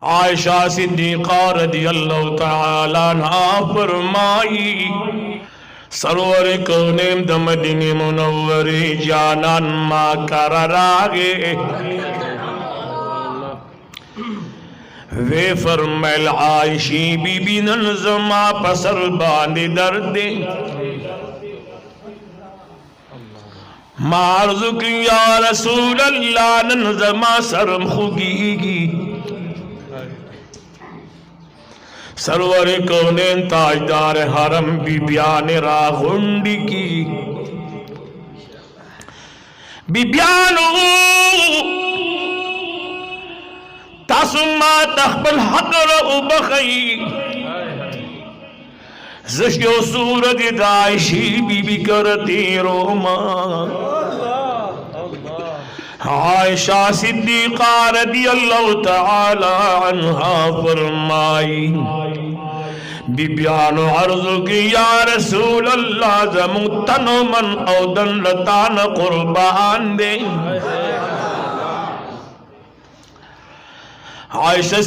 عائشہ صدیقہ رضی اللہ تعالیٰ عنہ فرمائی سرور کونین دا مدینہ منوری جانان ما کرر آگے وے فرمیل عائشی بی بی ننزما پسر باندی دردے مارزو کی یا رسول اللہ ننزما سرم خوگی گی سرور کونین تاجدار حرم بی بیان راغنڈی کی بی بیانو تاسما تخبل حق رو بخی زشیو سورت دائشی بی بی کرتی روما عائشہ صدیقہ رضی اللہ تعالی عنہ فرمائی بی بیانو عرض کی یا رسول اللہ زمتن من اودن لطان قربان دے عائشہ